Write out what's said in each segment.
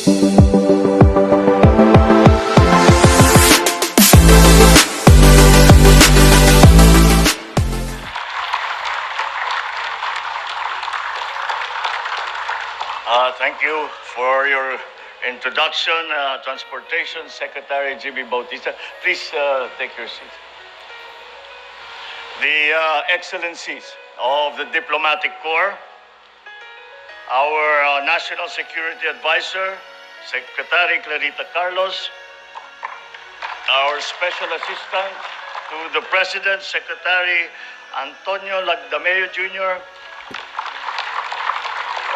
Thank you for your introduction, Transportation Secretary Jimmy Bautista. Please take your seat. The excellencies of the Diplomatic Corps, our National Security Advisor, Secretary Clarita Carlos, our Special Assistant to the President, Secretary Antonio Lagdameo Jr.,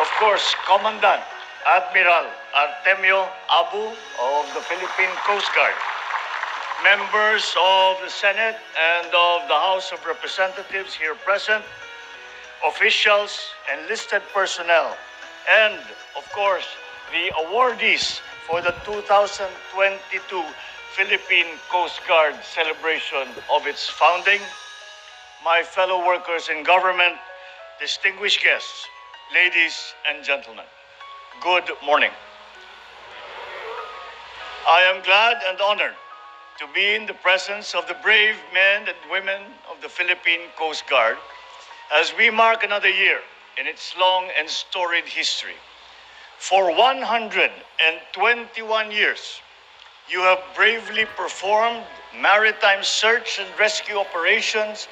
of course, Commandant Admiral Artemio Abu of the Philippine Coast Guard, members of the Senate and of the House of Representatives here present, officials, enlisted personnel, and, of course, the awardees for the 2022 Philippine Coast Guard celebration of its founding, my fellow workers in government, distinguished guests, ladies and gentlemen, good morning. I am glad and honored to be in the presence of the brave men and women of the Philippine Coast Guard as we mark another year in its long and storied history. For 121 years, you have bravely performed maritime search and rescue operations,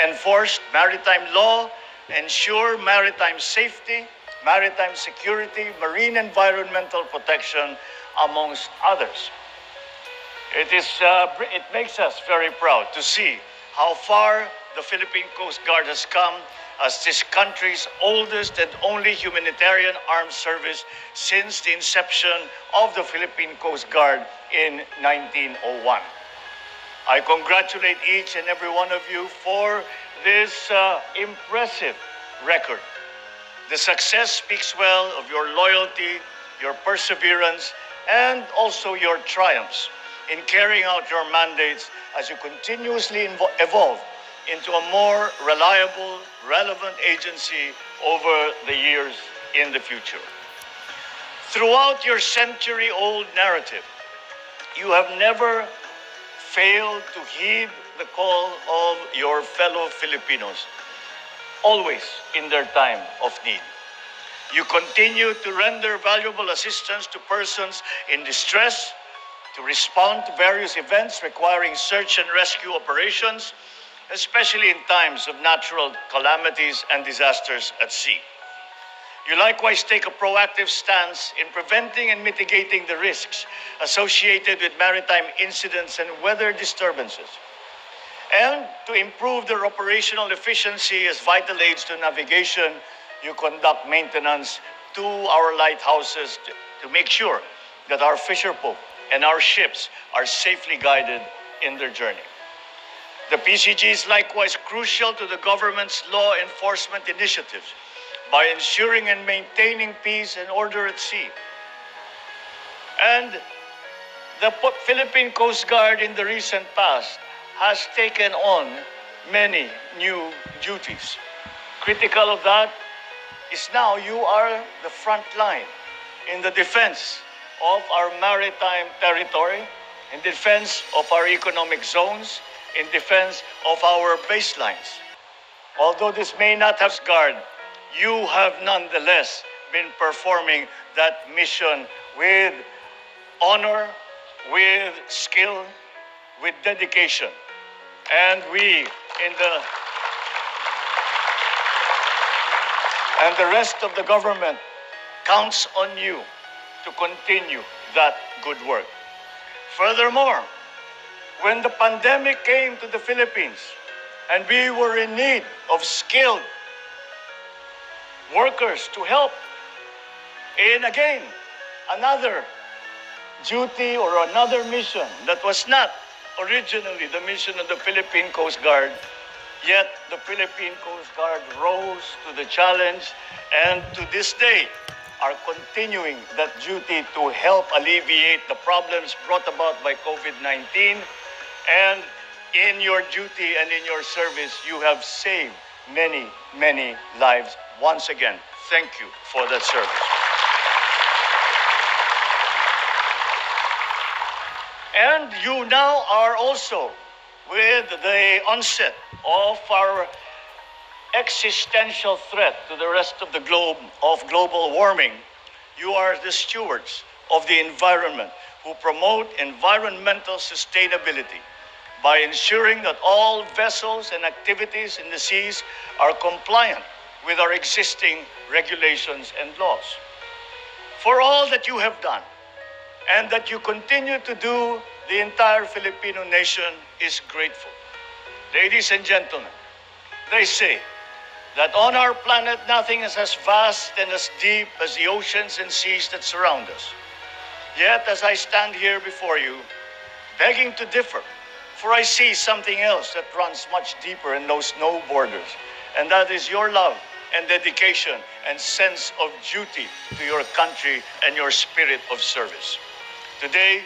enforced maritime law, ensure maritime safety, maritime security, marine environmental protection, amongst others. It makes us very proud to see how far the Philippine Coast Guard has come as this country's oldest and only humanitarian armed service since the inception of the Philippine Coast Guard in 1901. I congratulate each and every one of you for this impressive record. The success speaks well of your loyalty, your perseverance, and also your triumphs in carrying out your mandates as you continuously evolve into a more reliable, relevant agency over the years in the future. Throughout your century-old narrative, you have never failed to heed the call of your fellow Filipinos, always in their time of need. You continue to render valuable assistance to persons in distress, to respond to various events requiring search and rescue operations, especially in times of natural calamities and disasters at sea. You likewise take a proactive stance in preventing and mitigating the risks associated with maritime incidents and weather disturbances. And to improve their operational efficiency as vital aids to navigation, you conduct maintenance to our lighthouses to make sure that our fisherfolk and our ships are safely guided in their journey. The PCG is likewise crucial to the government's law enforcement initiatives by ensuring and maintaining peace and order at sea. And the Philippine Coast Guard in the recent past has taken on many new duties. Critical of that is now you are the front line in the defense of our maritime territory, in defense of our economic zones, in defense of our baselines. Although this may not have guard, you have nonetheless been performing that mission with honor, with skill, with dedication. And the rest of the government counts on you to continue that good work. Furthermore, when the pandemic came to the Philippines and we were in need of skilled workers to help in, again, another duty or another mission that was not originally the mission of the Philippine Coast Guard, yet the Philippine Coast Guard rose to the challenge and to this day are continuing that duty to help alleviate the problems brought about by COVID-19. And in your duty and in your service, you have saved many, many lives. Once again, thank you for that service. And you now are also, with the onset of our existential threat to the rest of the globe of global warming, you are the stewards of the environment who promote environmental sustainability by ensuring that all vessels and activities in the seas are compliant with our existing regulations and laws. For all that you have done and that you continue to do, the entire Filipino nation is grateful. Ladies and gentlemen, they say that on our planet nothing is as vast and as deep as the oceans and seas that surround us. Yet as I stand here before you, begging to differ, for I see something else that runs much deeper and knows no borders, and that is your love and dedication and sense of duty to your country and your spirit of service. Today,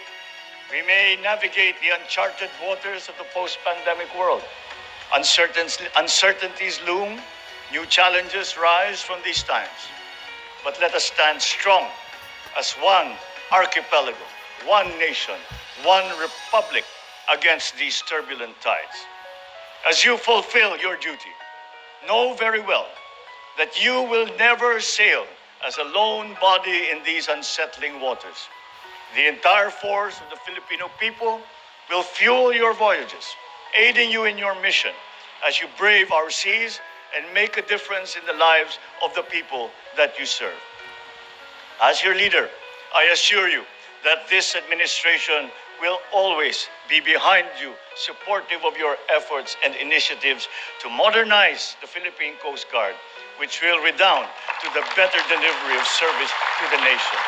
we may navigate the uncharted waters of the post-pandemic world. Uncertainties loom, new challenges rise from these times. But let us stand strong as one archipelago, one nation, one republic against these turbulent tides. As you fulfill your duty, know very well that you will never sail as a lone body in these unsettling waters. The entire force of the Filipino people will fuel your voyages, aiding you in your mission as you brave our seas and make a difference in the lives of the people that you serve. As your leader, I assure you that this administration will always be behind you, supportive of your efforts and initiatives to modernize the Philippine Coast Guard, which will redound to the better delivery of service to the nation.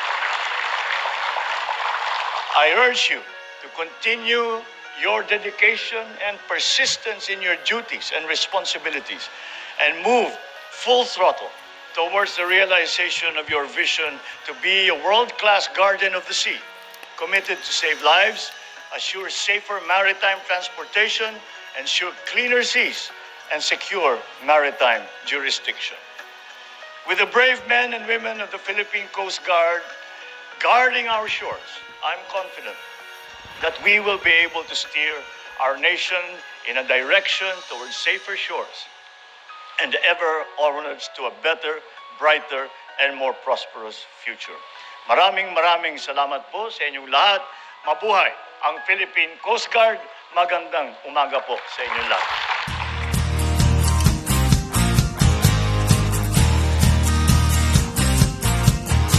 I urge you to continue your dedication and persistence in your duties and responsibilities and move full throttle towards the realization of your vision to be a world-class guardian of the sea, committed to save lives, assure safer maritime transportation, ensure cleaner seas, and secure maritime jurisdiction. With the brave men and women of the Philippine Coast Guard guarding our shores, I'm confident that we will be able to steer our nation in a direction towards safer shores and ever onwards to a better, brighter, and more prosperous future. Maraming salamat po sa inyong lahat. Mabuhay ang Philippine Coast Guard. Magandang umaga po sa inyong lahat.